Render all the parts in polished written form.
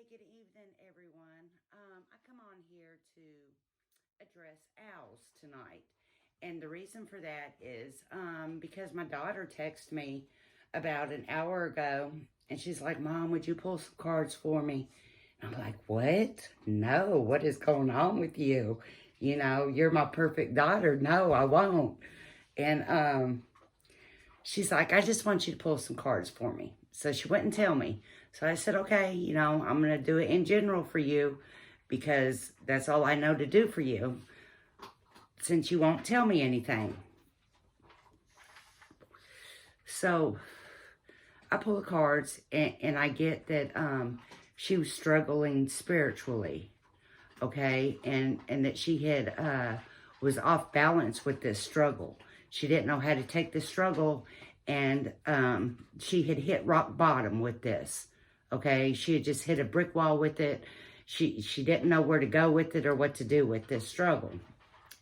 good evening, everyone. I come on here to address owls tonight. And the reason for that is because my daughter texted me about an hour ago and she's like, Mom, would you pull some cards for me? And I'm like, what? No, what is going on with you? You know, you're my perfect daughter. No, I won't. And she's like, I just want you to pull some cards for me. So she wouldn't tell me. So I said, okay, you know, I'm going to do it in general for you because that's all I know to do for you since you won't tell me anything. So I pull the cards and I get that she was struggling spiritually, okay? And that she had was off balance with this struggle. She didn't know how to take the struggle, and she had hit rock bottom with this, okay? She had just hit a brick wall with it. She didn't know where to go with it or what to do with this struggle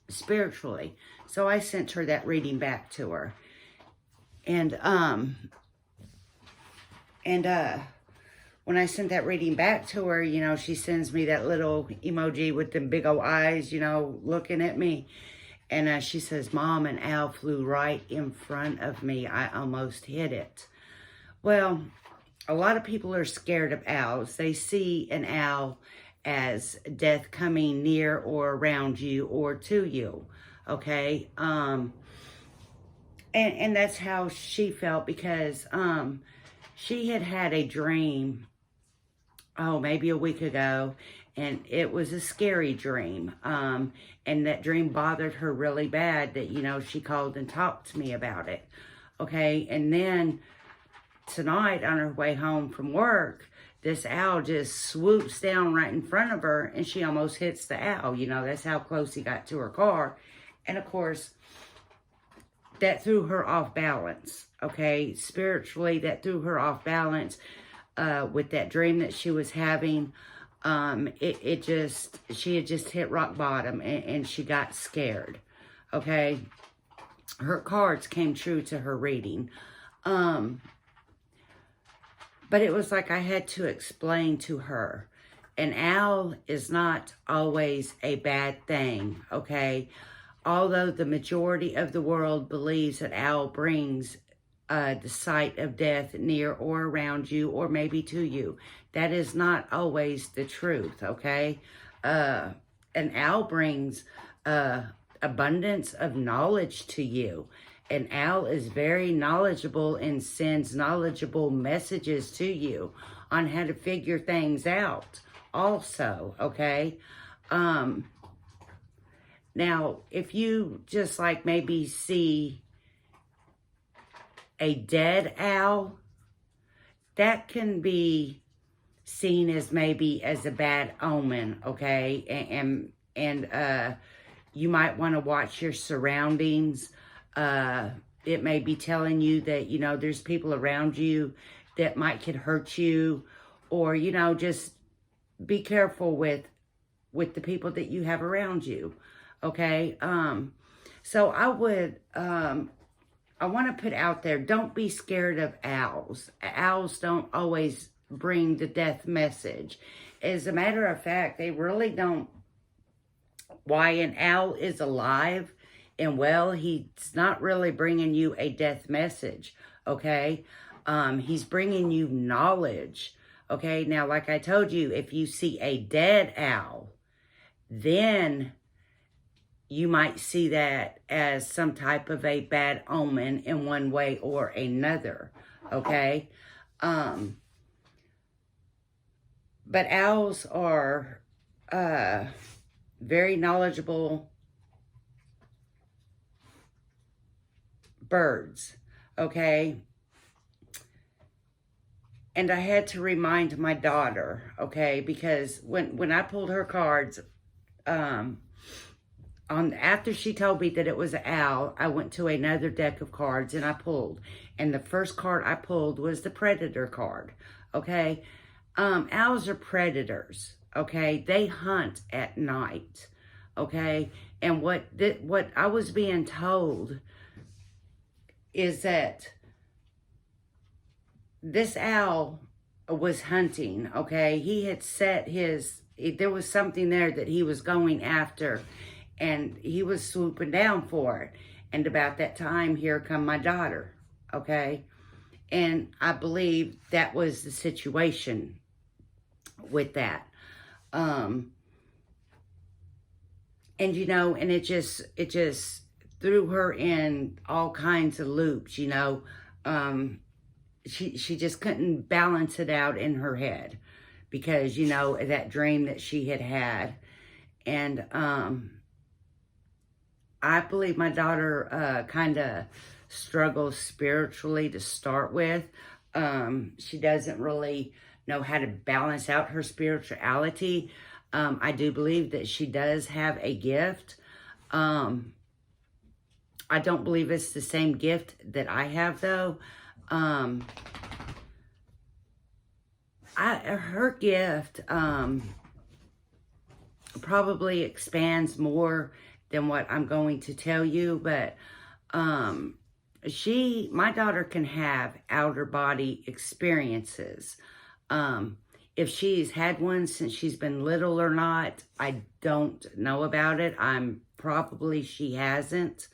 spiritually. So I sent her that reading back to her. And when I sent that reading back to her, you know, she sends me that little emoji with them big old eyes, you know, looking at me. And she says, Mom, an owl flew right in front of me. I almost hit it. Well, a lot of people are scared of owls. They see an owl as death coming near or around you or to you, okay? And that's how she felt because she had a dream, maybe a week ago, and it was a scary dream. And that dream bothered her really bad that, you know, she called and talked to me about it. Okay. And then tonight on her way home from work, this owl just swoops down right in front of her and she almost hits the owl. You know, that's how close he got to her car. And of course, that threw her off balance. Okay. Spiritually, that threw her off balance with that dream that she was having. She had just hit rock bottom and she got scared. Okay. Her cards came true to her reading. But it was like I had to explain to her, an owl is not always a bad thing. Okay. Although the majority of the world believes that owl brings the sight of death near or around you or maybe to you, that is not always the truth, okay? An owl brings abundance of knowledge to you. An owl is very knowledgeable and sends knowledgeable messages to you on how to figure things out also, okay? Now, if you just like maybe see a dead owl, that can be seen as maybe as a bad omen, okay? And you might want to watch your surroundings. It may be telling you that, you know, there's people around you that could hurt you, or, you know, just be careful with the people that you have around you, okay? So I would, I want to put out there, don't be scared of owls. Owls don't always bring the death message. As a matter of fact, they really don't. Why an owl is alive and well, he's not really bringing you a death message, okay? He's bringing you knowledge, okay? Now, like I told you, if you see a dead owl, then you might see that as some type of a bad omen in one way or another, okay? But owls are very knowledgeable birds, okay? And I had to remind my daughter, okay? Because when I pulled her cards, after she told me that it was an owl, I went to another deck of cards and I pulled. And the first card I pulled was the predator card, okay? Owls are predators, okay? They hunt at night, okay? And what I was being told is that this owl was hunting, okay? He had set there was something there that he was going after, and he was swooping down for it. And about that time, here come my daughter, okay? And I believe that was the situation with that. And you know, and it just threw her in all kinds of loops, you know. She just couldn't balance it out in her head because, you know, that dream that she had. And I believe my daughter kind of struggles spiritually to start with. She doesn't really know how to balance out her spirituality. I do believe that she does have a gift. I don't believe it's the same gift that I have, though. Her gift probably expands more than what I'm going to tell you, but my daughter can have outer body experiences. If she's had one since she's been little or not, I don't know about it. Probably she hasn't.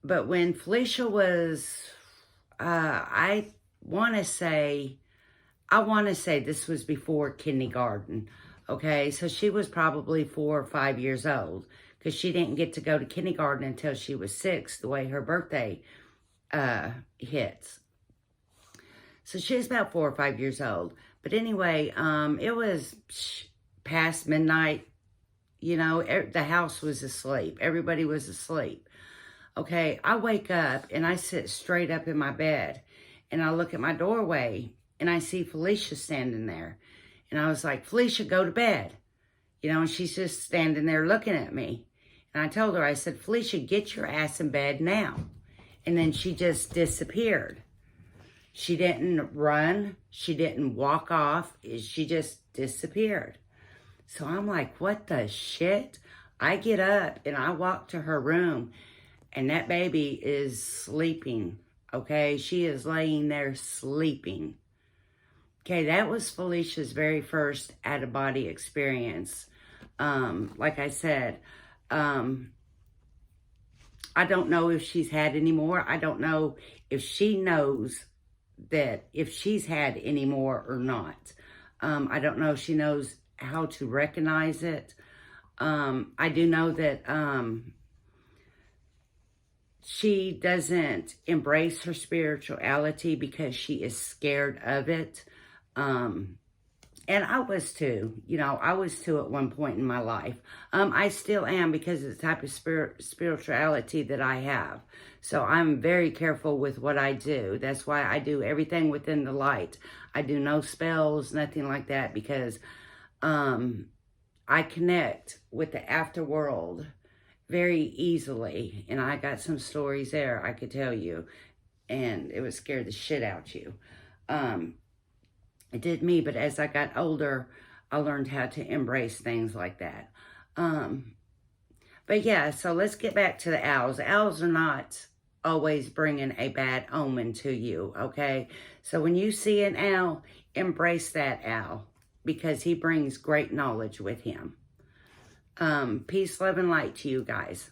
But when Felicia was, I want to say this was before kindergarten. Okay, so she was probably 4 or 5 years old because she didn't get to go to kindergarten until she was 6, the way her birthday hits. So she was about 4 or 5 years old. But anyway, it was past midnight. You know, the house was asleep. Everybody was asleep. Okay, I wake up and I sit straight up in my bed and I look at my doorway and I see Felicia standing there. And I was like, Felicia, go to bed. You know, and she's just standing there looking at me. And I told her, I said, Felicia, get your ass in bed now. And then she just disappeared. She didn't run. She didn't walk off. She just disappeared. So I'm like, what the shit? I get up and I walk to her room and that baby is sleeping, okay? She is laying there sleeping. Okay, that was Felicia's very first out-of-body experience. Like I said, I don't know if she's had any more. I don't know if she knows that if she's had any more or not. I don't know if she knows how to recognize it. I do know that she doesn't embrace her spirituality because she is scared of it. And I was too, you know, I was too at one point in my life. I still am because of the type of spirituality that I have. So I'm very careful with what I do. That's why I do everything within the light. I do no spells, nothing like that, because I connect with the afterworld very easily. And I got some stories there I could tell you. And it would scare the shit out you. It did me, but as I got older, I learned how to embrace things like that. But yeah, so let's get back to the owls. Owls are not always bringing a bad omen to you, okay? So when you see an owl, embrace that owl because he brings great knowledge with him. Peace, love, and light to you guys.